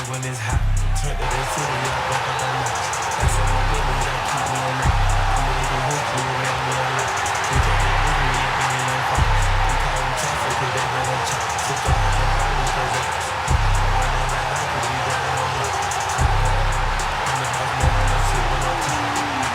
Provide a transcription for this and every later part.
love when it's hot. Turn to the city, I broke up the night. Got some more millions that keep me in night. I'm ready to hoop you, make me a lot. We try to leave me and then they fall. We call them traffic, cause they gonna chop. Took all the problems, cause they running like that, cause we got it on lock. I'm the house man, I'm sleeping on top.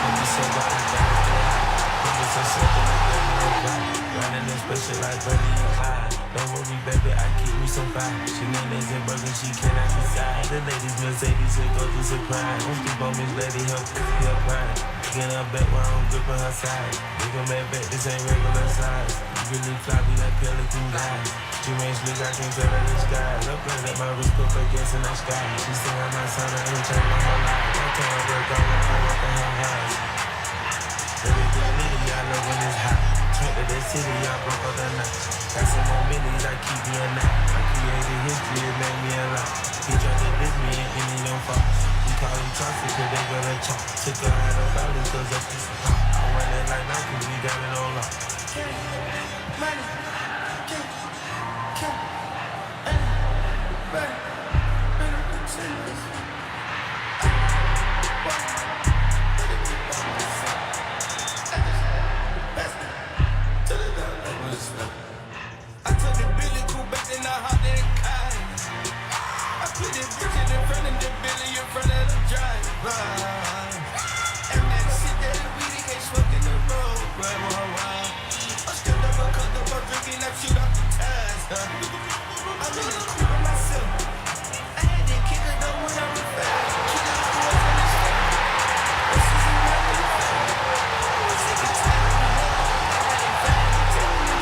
Don't be so bad, I gotta stay hot. Don't be so simple, like that, no God. Running this special like Bunny and Clyde. Don't worry, baby, I keep me some fire. She names and burgers, she cannot decide. The ladies Mercedes will go through surprise. Don't sleep on Miss Lady, help her pride. Get her back while I'm gripping her side. Nigga mad back, this ain't regular size. You really floppy like Pelican guys. She ain't slick, I can tell her the sky. Look at my wrist, put her gas in the sky. She say I'm my son, I ain't changed my whole life. I tell her work, I want to walk on her house. Everything litty, I love when it's hot. Turn to the city, I broke all the night. Got some more millions, I keep me a night. I created history, it made me a lot. He tried to diss me and it don't fall. We call him Chaucer, cause they gonna chop. Took her out of violence, cause I piece of pop. I run it like Nike, we got it on lock. Money, I took the Billy Cool back in the hot and kind. I put the bitch in front of the Billy in front of the driver. And that shit that we can't smoke in the road, right? I still never cut up, I'm drinking, I shoot out the tires. I'm in the cool by myself. I had to kick it up when I was fast. Kick it up when I was on the street. This is a real thing. I'm sick and tired of the hell. I ain't back to tell me lies.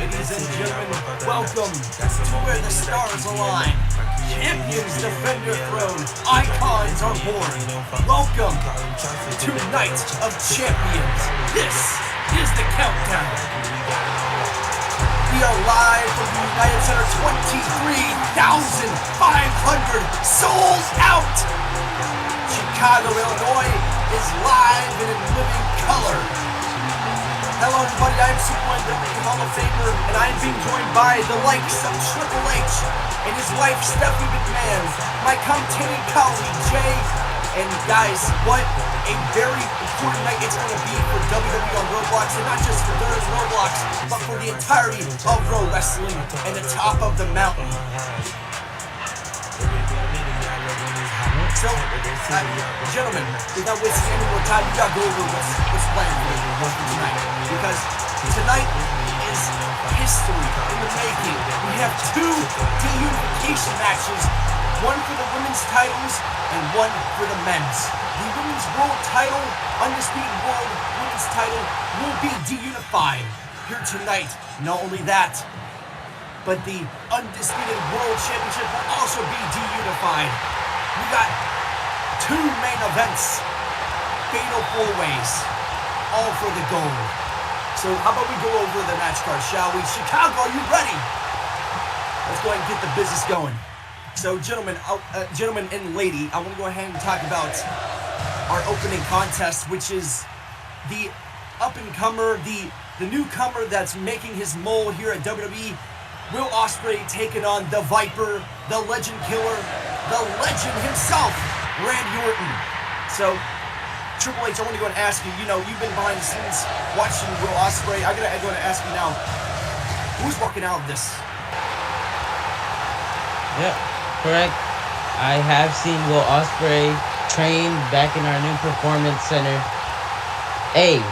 Ladies and gentlemen, welcome to where the stars align. Champions defend your throne, icons are born. Welcome to Night of Champions. This is the countdown. We are live from the United Center, 23,500 sold out. Chicago, Illinois is live and in living color. Hello everybody, I am Superman WWE Hall of Famer, and I am being joined by the likes of Triple H and his wife Stephanie McMahon, my commentating colleague Jay, and guys, what a very important night it's going to be for WWE on Roblox, and not just for those Roblox, but for the entirety of Pro Wrestling and the top of the mountain. So, gentlemen, without wasting any more time, we gotta go over what's planned for tonight. Because tonight is history in the making. We have two deunification matches, one for the women's titles and one for the men's. The women's world title, undisputed world women's title, will be deunified here tonight. Not only that, but the undisputed world championship will also be deunified. We got two main events, fatal four-ways, all for the gold. So how about we go over the match card, shall we? Chicago, are you ready? Let's go ahead and get the business going. So gentlemen and lady, I want to go ahead and talk about our opening contest, which is the up-and-comer, the newcomer that's making his mole here at WWE. Will Ospreay taking on the Viper, the Legend Killer, the Legend himself, Randy Orton. So, Triple H, I want to go and ask you, you've been behind the scenes watching Will Ospreay. I gotta go and ask you now, who's walking out of this? Yeah, correct. I have seen Will Ospreay train back in our new performance center. Hey,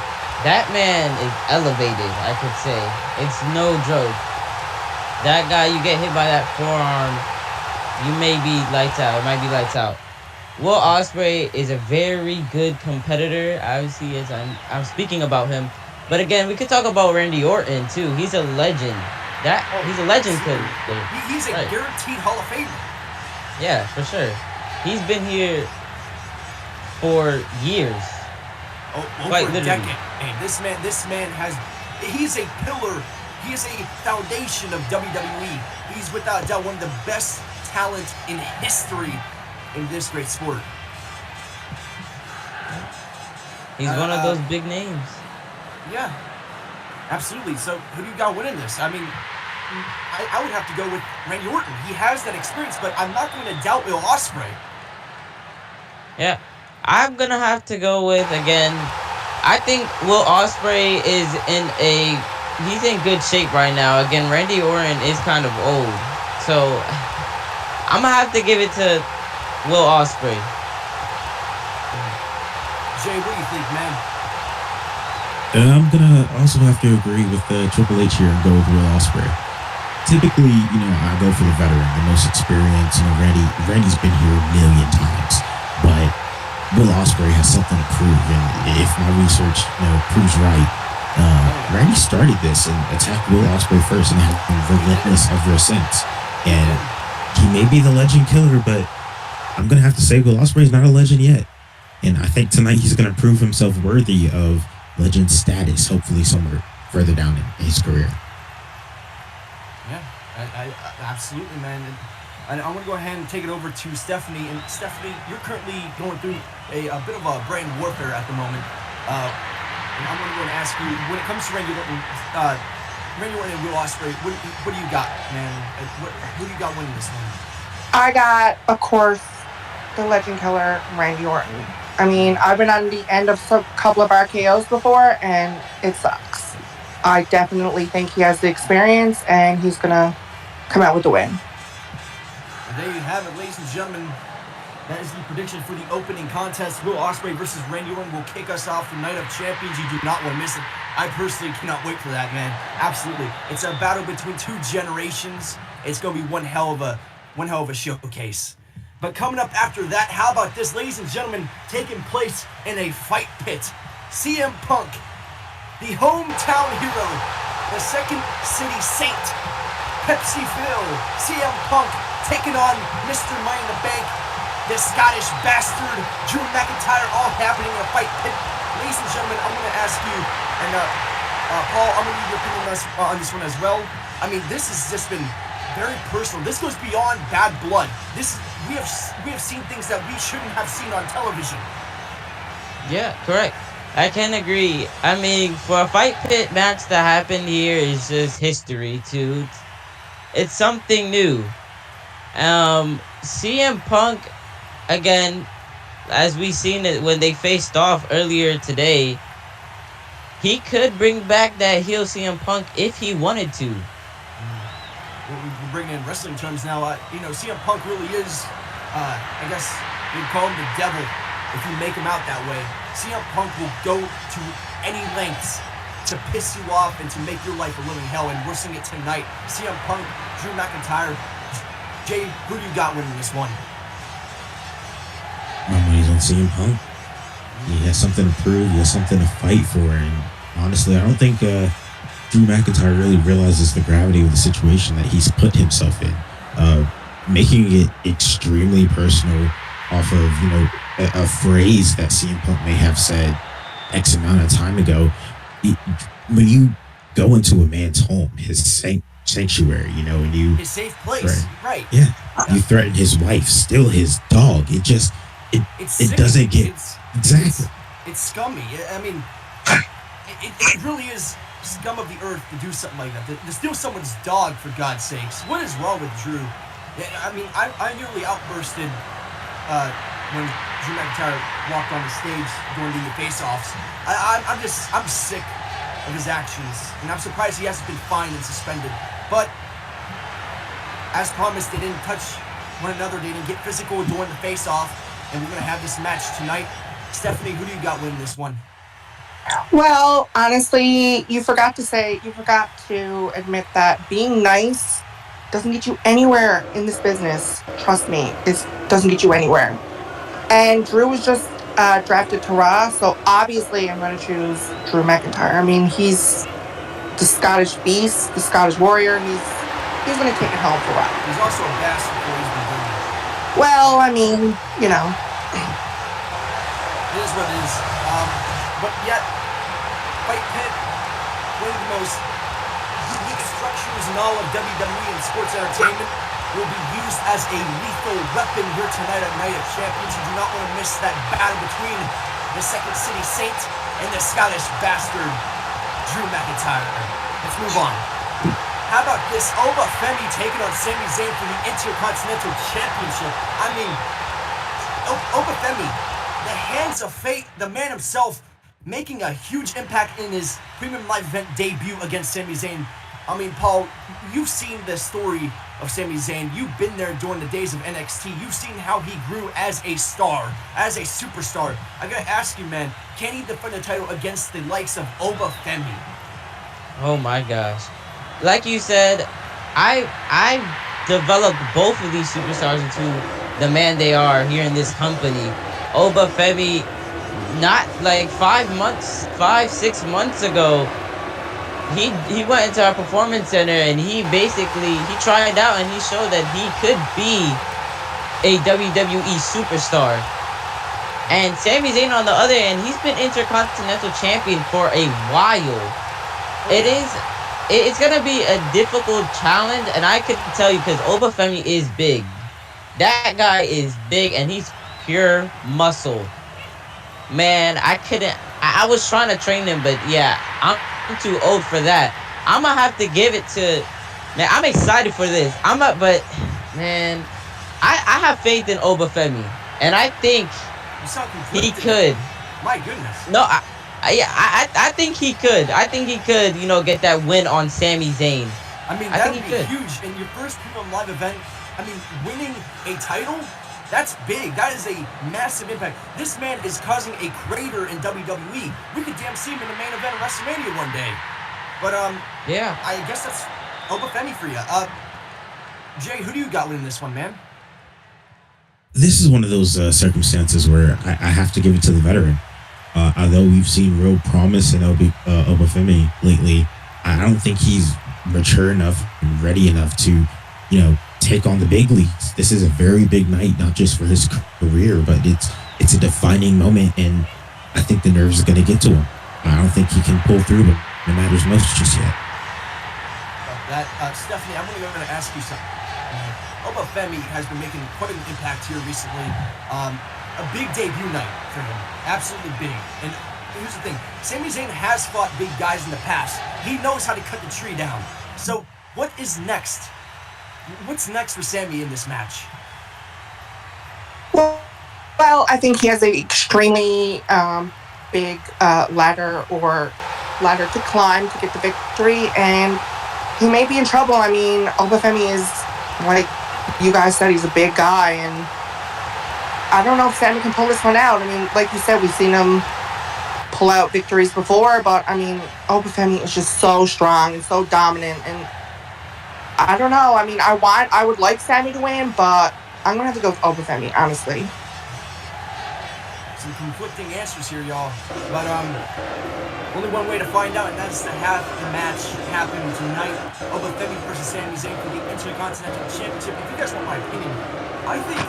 that man is elevated, I could say. It's no joke. That guy, you get hit by that forearm, you may be lights out. It might be lights out. Will Ospreay is a very good competitor. Obviously, as I'm speaking about him. But again, we could talk about Randy Orton too. He's a legend. He's a legend. He's a guaranteed Hall of Famer. Yeah, for sure. He's been here for years. Over a decade. Hey, this man he's a pillar. He is a foundation of WWE. He's without doubt one of the best talent in history in this great sport. He's one of those big names. Yeah, absolutely. So who do you got winning this? I mean, I would have to go with Randy Orton. He has that experience, but I'm not going to doubt Will Ospreay. Yeah, I'm going to have to go with, again, I think Will Ospreay he's in good shape right now. Again, Randy Orton is kind of old. So, I'm going to have to give it to Will Ospreay. Jay, what do you think, man? I'm going to also have to agree with Triple H here and go with Will Ospreay. Typically, I go for the veteran, the most experienced. Randy's been here a million times. But Will Ospreay has something to prove. And if my research proves right, Randy started this and attacked Will Ospreay first and has been relentless ever since. And he may be the legend killer, but I'm going to have to say Will Ospreay's not a legend yet. And I think tonight he's going to prove himself worthy of legend status, hopefully somewhere further down in his career. Yeah, I absolutely, man. And I'm going to go ahead and take it over to Stephanie. And Stephanie, you're currently going through a bit of a brand warfare at the moment. And I'm going to go and ask you, when it comes to Randy Orton and Will Ospreay, what do you got, man? Who do you got winning this one? I got, of course, the legend killer, Randy Orton. I mean, I've been on the end of a couple of RKOs before, and it sucks. I definitely think he has the experience, and he's going to come out with the win. And there you have it, ladies and gentlemen. That is the prediction for the opening contest. Will Ospreay versus Randy Orton will kick us off for Night of Champions. You do not want to miss it. I personally cannot wait for that, man. Absolutely. It's a battle between two generations. It's going to be one hell of a showcase. But coming up after that, how about this, ladies and gentlemen, taking place in a fight pit. CM Punk, the hometown hero, the Second City Saint, Pepsi Phil, CM Punk taking on Mr. Money in the Bank, the Scottish bastard, Drew McIntyre, all happening in a fight pit. Ladies and gentlemen, I'm going to ask you, and Paul, I'm going to need your opinion on this one as well. I mean, this has just been very personal. This goes beyond bad blood. We have seen things that we shouldn't have seen on television. Yeah, correct. I can agree. I mean, for a fight pit match that happened here is just history too. It's something new. CM Punk, again, as we seen it when they faced off earlier today, he could bring back that heel CM Punk if he wanted to. We're bringing in wrestling terms now. CM Punk really is, I guess you'd call him the devil if you make him out that way. CM Punk will go to any lengths to piss you off and to make your life a living hell, and we're seeing it tonight. CM Punk, Drew McIntyre. Jay, who do you got winning this one? My money's on CM Punk. He has something to prove. He has something to fight for, and honestly, I don't think Drew McIntyre really realizes the gravity of the situation that he's put himself in. Making it extremely personal off of, a phrase that CM Punk may have said X amount of time ago. When you go into a man's home, his sanctuary, and you... His safe place, right. Yeah. You threaten his wife, still his dog. It doesn't get... Exactly. It's scummy. I mean... It really is scum of the earth to do something like that. To steal someone's dog, for God's sakes. What is wrong with Drew? I mean, I nearly outbursted when Drew McIntyre walked on the stage during the face-offs. I'm sick of his actions, and I'm surprised he hasn't been fined and suspended. But as promised, they didn't touch one another. They didn't get physical during the face-off, and we're gonna have this match tonight. Stephanie, who do you got winning this one? Well, honestly, you forgot to admit that being nice doesn't get you anywhere in this business. Trust me, it doesn't get you anywhere. And Drew was just drafted to Raw, so obviously I'm going to choose Drew McIntyre. I mean, he's the Scottish beast, the Scottish warrior. He's going to take it home for Raw. He's also a bastard before he's been done. Well, I mean, you know. It is what it is. But yet, Fight Pit, one of the most unique structures in all of WWE and sports entertainment, will be used as a lethal weapon here tonight at Night of Champions. You do not want to miss that battle between the Second City Saint and the Scottish bastard, Drew McIntyre. Let's move on. How about this? Obafemi taking on Sami Zayn for the Intercontinental Championship. I mean, Obafemi, the hands of fate, the man himself, making a huge impact in his Premium Live Event debut against Sami Zayn. I mean, Paul, you've seen the story of Sami Zayn. You've been there during the days of NXT. You've seen how he grew as a star, as a superstar. I gotta ask you, man, can he defend the title against the likes of Obafemi? Oh my gosh. Like you said, I developed both of these superstars into the man they are here in this company. Obafemi, not like 6 months ago, he went into our performance center and he tried out and he showed that he could be a WWE superstar. And Sami Zayn on the other end, he's been Intercontinental Champion for a while. It's gonna be a difficult challenge, and I could tell you because Obafemi is big. That guy is big and he's pure muscle. Man, I was trying to train him, but yeah, I'm too old for that. I'm gonna have to give it to, man, I'm excited for this. But man, I have faith in Obafemi, and I think he could. My goodness. No, I think he could. I think he could, get that win on Sami Zayn. I mean, that would be huge. In your first Premium Live event, I mean, winning a title, that's big. That is a massive impact. This man is causing a crater in WWE. We could damn see him in the main event of WrestleMania one day. But, yeah. I guess that's Obafemi for you. Jay, who do you got winning this one, man? This is one of those circumstances where I have to give it to the veteran. Although we've seen real promise in Obafemi lately, I don't think he's mature enough and ready enough to, take on the big leagues. This is a very big night, not just for his career, but it's a defining moment, and I think the nerves are going to get to him. I don't think he can pull through, but it matters most just yet. Stephanie, I'm going to ask you something. Obafemi has been making quite an impact here recently. A big debut night for him. Absolutely big. And here's the thing. Sami Zayn has fought big guys in the past. He knows how to cut the tree down. So what is next? What's next for Sami in this match? Well, I think he has an extremely big ladder to climb to get the victory, and he may be in trouble. I mean, Obafemi is, like you guys said, he's a big guy, and I don't know if Sami can pull this one out. I mean, like you said, we've seen him pull out victories before, but I mean, Obafemi is just so strong and so dominant, and I don't know. I mean, I would like Sami to win, but I'm gonna have to go with Obafemi, honestly. Some conflicting answers here, y'all. But only one way to find out, and that's to have the match happen tonight. Obafemi versus Sami Zayn for the Intercontinental Championship. If you guys want my opinion, I think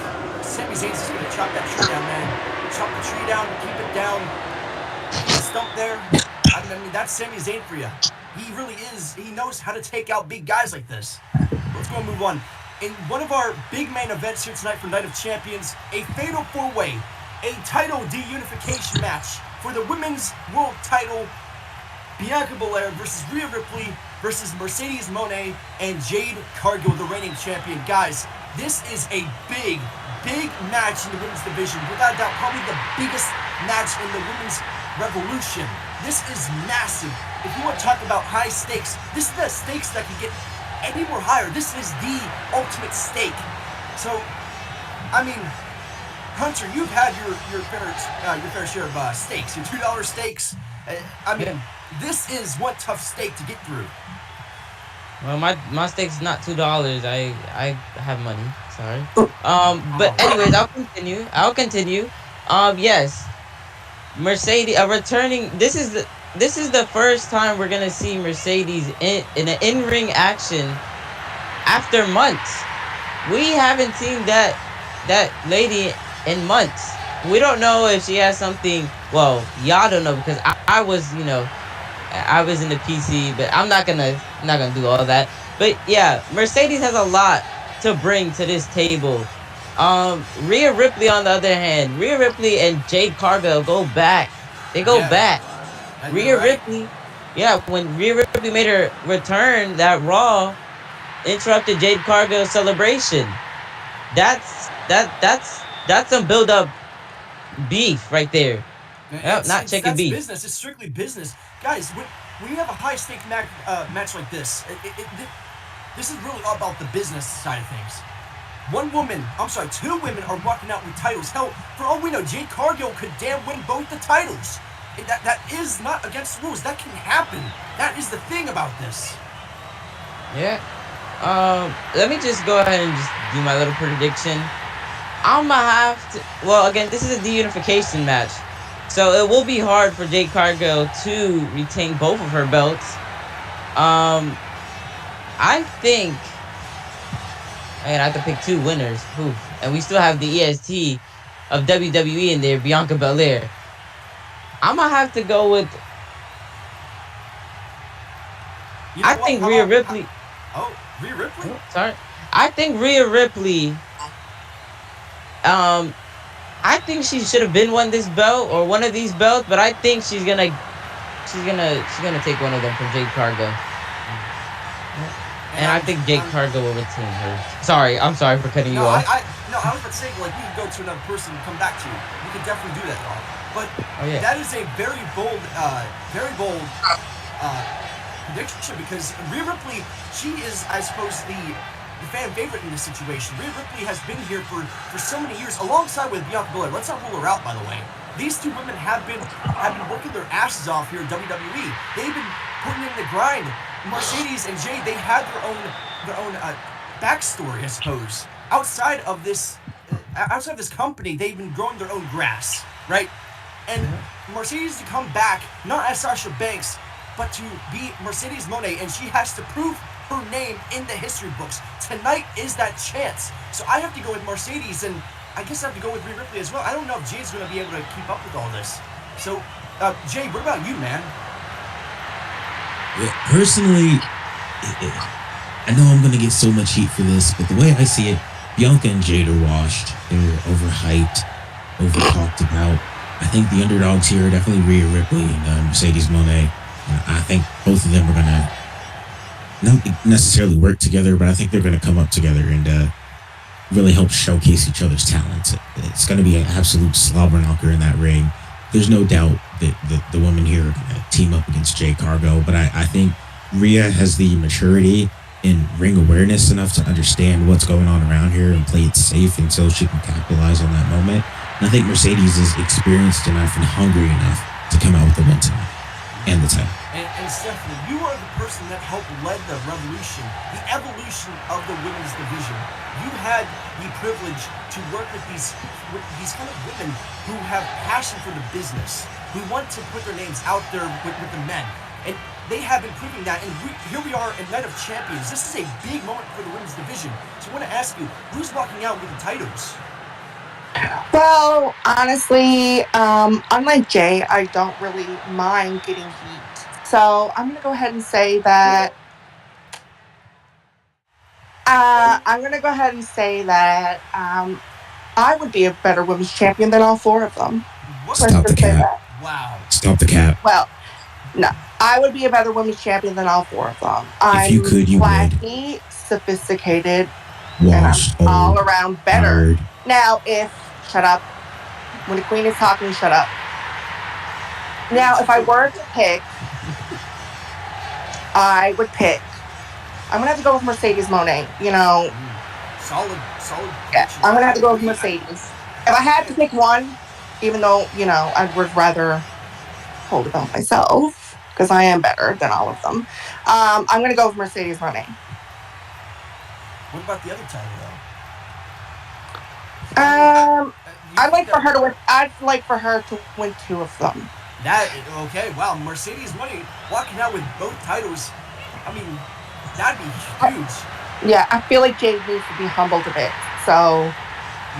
Sami Zayn's just gonna chop that tree down, man. Chop the tree down, keep it down, keep the stump there. I mean, that's Sami Zayn for you. He really is. He knows how to take out big guys like this. Let's go and move on. In one of our big main events here tonight for Night of Champions, a fatal four-way, a title deunification match for the women's world title Bianca Belair versus Rhea Ripley versus Mercedes Moné and Jade Cargill, the reigning champion. Guys, this is a big, big match in the women's division. Without a doubt, probably the biggest match in the women's revolution. This is massive. If you want to talk about high stakes, this is the stakes that can get any more higher. This is the ultimate stake. So, I mean, Hunter, you've had your fair share of stakes, your $2 stakes. I mean, this is one tough stake to get through. Well, my stake's not $2. I have money. Sorry. But anyways, I'll continue. Yes, Mercedes returning. This is the first time we're gonna see Mercedes in an in-ring action after months. We haven't seen that lady in months. We don't know if she has something. Well, y'all don't know because I was, I was in the PC, but I'm not gonna do all that. But yeah, Mercedes has a lot to bring to this table. Rhea Ripley on the other hand, Rhea Ripley and Jade Cargill go back. They go back. Rhea Ripley, when Rhea Ripley made her return, that Raw interrupted Jade Cargill's celebration. That's some build up beef right there. Not chicken beef. Business. It's strictly business, guys. When you have a high stake match like this, this is really all about the business side of things. Two women are walking out with titles. Hell, for all we know, Jade Cargill could damn win both the titles. That is not against the rules. That can happen. That is the thing about this. Yeah. Let me just go ahead and just do my little prediction. I'ma have to. Well, again, this is a deunification match, so it will be hard for Jade Cargill to retain both of her belts. I think. I have to pick two winners. Oof. And we still have the EST of WWE in there, Bianca Belair. I'm gonna have to go with. I think Rhea Ripley. Rhea Ripley? Sorry. I think Rhea Ripley. I think she should have been won this belt or one of these belts, but I think she's gonna take one of them from Jade Cargill. And I think Jade Cargill will retain her. I'm sorry for cutting you off. I was about to say, like, we could go to another person and come back to. We could definitely do that, though. But that is a very bold prediction because Rhea Ripley, she is, I suppose, the fan favorite in this situation. Rhea Ripley has been here for so many years, alongside with Bianca Belair. Let's not rule her out, by the way. These two women have been working their asses off here in WWE. They've been putting in the grind. Mercedes and Jade, they have their own backstory, I suppose. Outside of this company, they've been growing their own grass, right? And Mercedes to come back, not as Sasha Banks, but to be Mercedes Moné, and she has to prove her name in the history books. Tonight is that chance. So I have to go with Mercedes, and I guess I have to go with Rhea Ripley as well. I don't know if Jade's going to be able to keep up with all this. So, Jade, what about you, man? Yeah, personally, I know I'm going to get so much heat for this, but the way I see it, Bianca and Jade are washed. They're overhyped, over-talked about. I think the underdogs here are definitely Rhea Ripley and Mercedes Moné. I think both of them are going to not necessarily work together, but I think they're going to come up together and really help showcase each other's talents. It's going to be an absolute slobber knocker in that ring. There's no doubt that the women here are going to team up against Jade Cargill, but I think Rhea has the maturity and ring awareness enough to understand what's going on around here and play it safe until she can capitalize on that moment. And I think Mercedes is experienced enough and hungry enough to come out with the win tonight and the title. And Stephanie, you are the person that helped lead the revolution, the evolution of the women's division. You had the privilege to work with these kind of women who have passion for the business, who want to put their names out there with the men. And they have been proving that. And here we are in Night of Champions. This is a big moment for the women's division. So I want to ask you, who's walking out with the titles? Well, honestly, unlike Jay, I don't really mind getting heat. So I'm going to go ahead and say that I would be a better women's champion than all four of them. Stop the cap. Wow. Stop the cap. Well, No, I would be a better women's champion than all four of them. If you could, you would. Classy, sophisticated, and I'm Washed, all old, around better. tired. Now, shut up. When the queen is talking, shut up. Now, if I were to pick, I would pick. I'm gonna have to go with Mercedes Moné. Solid. Yeah, I'm gonna have to go with Mercedes. If I had to pick one, even though I would rather hold it on myself because I am better than all of them. I'm gonna go with Mercedes Moné. What about the other title, though? I'd like for her to win 2 of them. Okay, wow, Mercedes Moné walking out with both titles. I mean, that'd be huge. Yeah, I feel like Jade needs to be humbled a bit. So,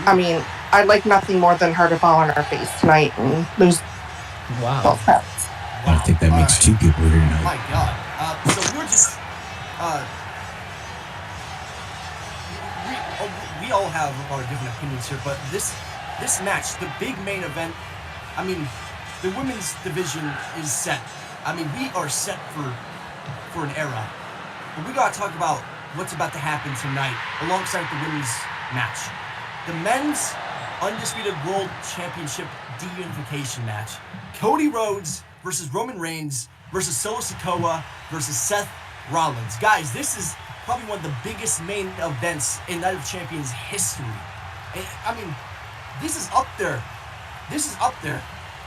I mean, I'd like nothing more than her to fall on her face tonight and lose both belts. I think that makes 2 people here tonight. My God. So we're just... we all have our different opinions here, but this match, the big main event, I mean, the women's division is set. I mean, we are set for an era. But we got to talk about what's about to happen tonight alongside the women's match. The men's Undisputed World Championship deunification match. Cody Rhodes versus Roman Reigns versus Solo Sikoa versus Seth Rollins. Guys, this is probably one of the biggest main events in Night of Champions history. I mean, this is up there.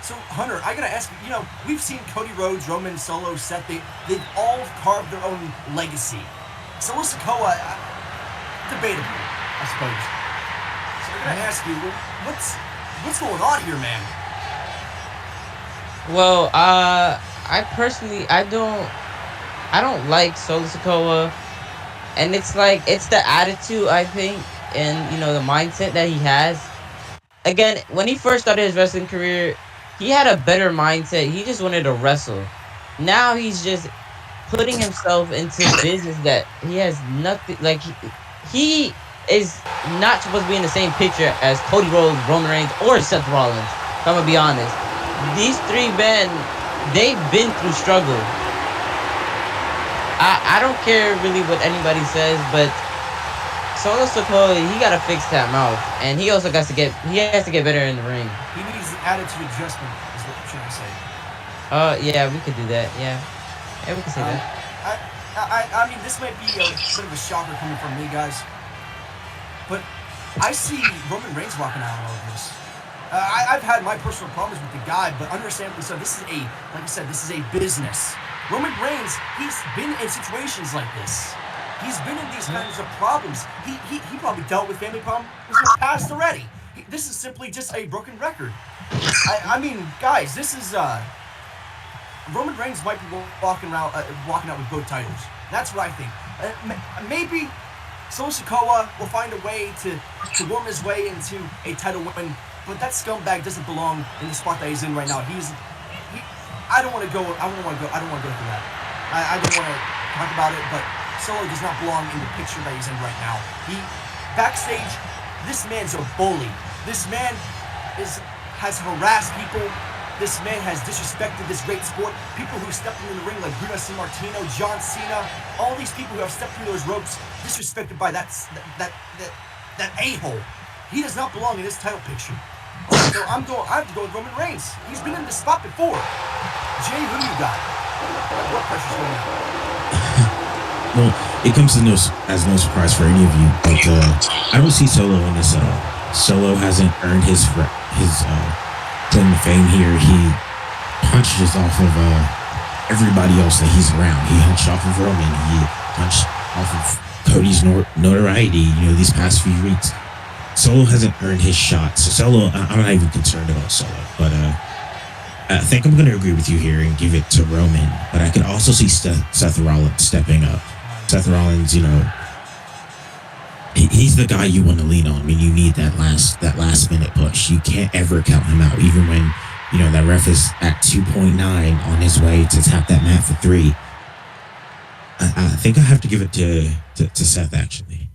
So, Hunter, I gotta ask you, we've seen Cody Rhodes, Roman, Solo, Seth, they've all carved their own legacy. Solo Sikoa, debatable, I suppose. So I'm gonna ask you, what's going on here, man? Well, I personally, I don't like Solo Sikoa, and it's the attitude, I think, and the mindset that he has. Again, when he first started his wrestling career, he had a better mindset. He just wanted to wrestle. Now he's just putting himself into business that he has nothing. Like he is not supposed to be in the same picture as Cody Rhodes, Roman Reigns, or Seth Rollins. If I'm gonna be honest. These 3 men, they've been through struggle. I don't care really what anybody says, but Solo Sikoa, he gotta fix that mouth, and he also has to get better in the ring. He needs an attitude adjustment, is what I'm trying to say. Yeah, we could do that. Yeah, we could say that. I mean, this might be a bit of a shocker coming from me, guys, but I see Roman Reigns walking out of this. I've had my personal problems with the guy, but understandably so. This is like I said, this is a business. Roman Reigns, he's been in situations like this. He's been in these kinds of problems. He probably dealt with family problems in the past already. This is simply just a broken record. I mean, guys, this is Roman Reigns might be walking out with both titles. That's what I think. Maybe Solo Sikoa will find a way to worm his way into a title win, but that scumbag doesn't belong in the spot that he's in right now. I don't want to go through that. I don't want to talk about it, but Solo does not belong in the picture that he's in right now. Backstage, this man's a bully. This man has harassed people. This man has disrespected this great sport. People who stepped into the ring like Bruno Sammartino, John Cena, all these people who have stepped through those ropes, disrespected by that a-hole. He does not belong in this title picture. So I have to go with Roman Reigns. He's been in this spot before. Jay, who do you got? What pressure's going on? Well, it comes as no surprise for any of you, but I don't see Solo in this at all. Solo hasn't earned his claim to fame here. He punches off of everybody else that he's around. He hunched off of Roman. He hunched off of Cody's notoriety, these past few weeks. Solo hasn't earned his shot. So Solo, I'm not even concerned about Solo, but I think I'm going to agree with you here and give it to Roman, but I could also see Seth Rollins stepping up. Seth Rollins, he's the guy you want to lean on. I mean, you need that last minute push. You can't ever count him out, even when that ref is at 2.9 on his way to tap that mat for 3. I think I have to give it to Seth, actually.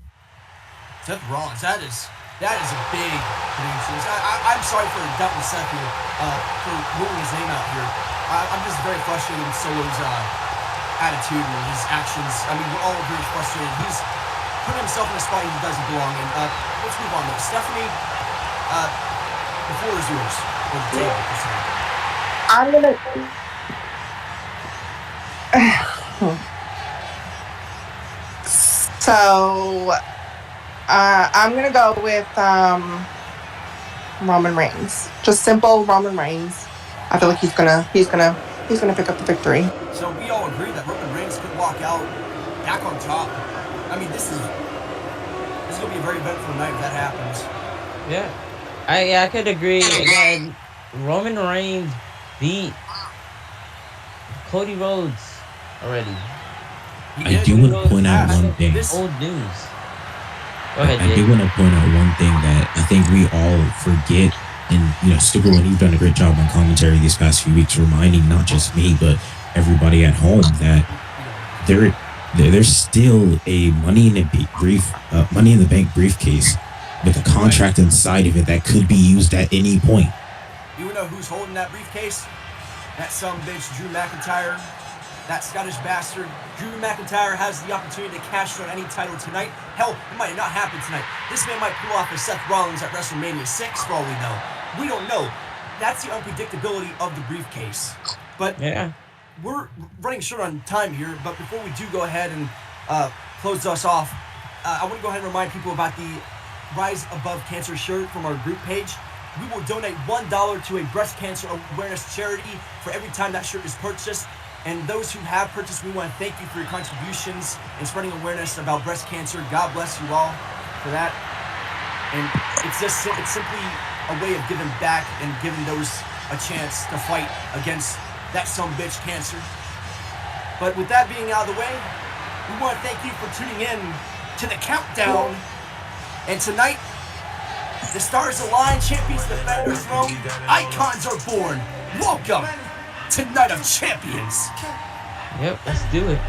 Seth Rollins, that is That is a big prediction. I'm sorry for doubting Seth here, for ruling his name out here. I'm just very frustrated with Solo's attitude and his actions. I mean, we're all very frustrated. He's put himself in a spot he doesn't belong in. Let's move on though. Stephanie, the floor is yours. Or the table, per se. I'm gonna. So, I'm gonna go with Roman Reigns. Just simple Roman Reigns. I feel like he's gonna pick up the victory. So we all agree that Roman Reigns could walk out back on top. I mean, this is gonna be a very eventful night if that happens. Yeah, I could agree. Again, Roman Reigns beat Cody Rhodes already. I do want to point out one thing. Old news. Go ahead, I do want to point out one thing that I think we all forget, and Stuber, when you've done a great job on commentary these past few weeks, reminding not just me but everybody at home that there's still a Money in the Bank briefcase with a contract inside of it that could be used at any point. You know who's holding that briefcase? That sumbitch Drew McIntyre. That Scottish bastard. Drew McIntyre has the opportunity to cash in on any title tonight. Hell, it might not happen tonight. This man might pull off a Seth Rollins at WrestleMania 6 for all we know. We don't know. That's the unpredictability of the briefcase. But yeah, we're running short on time here. But before we do go ahead and close us off, I want to go ahead and remind people about the Rise Above Cancer shirt from our group page. We will donate $1 to a breast cancer awareness charity for every time that shirt is purchased. And those who have purchased, we want to thank you for your contributions and spreading awareness about breast cancer. God bless you all for that. And it's simply a way of giving back and giving those a chance to fight against that sumbitch cancer. But with that being out of the way, we want to thank you for tuning in to the countdown. And tonight, the stars align, champions defend their throne, icons are born. Welcome to Night of Champions. yep, let's do it.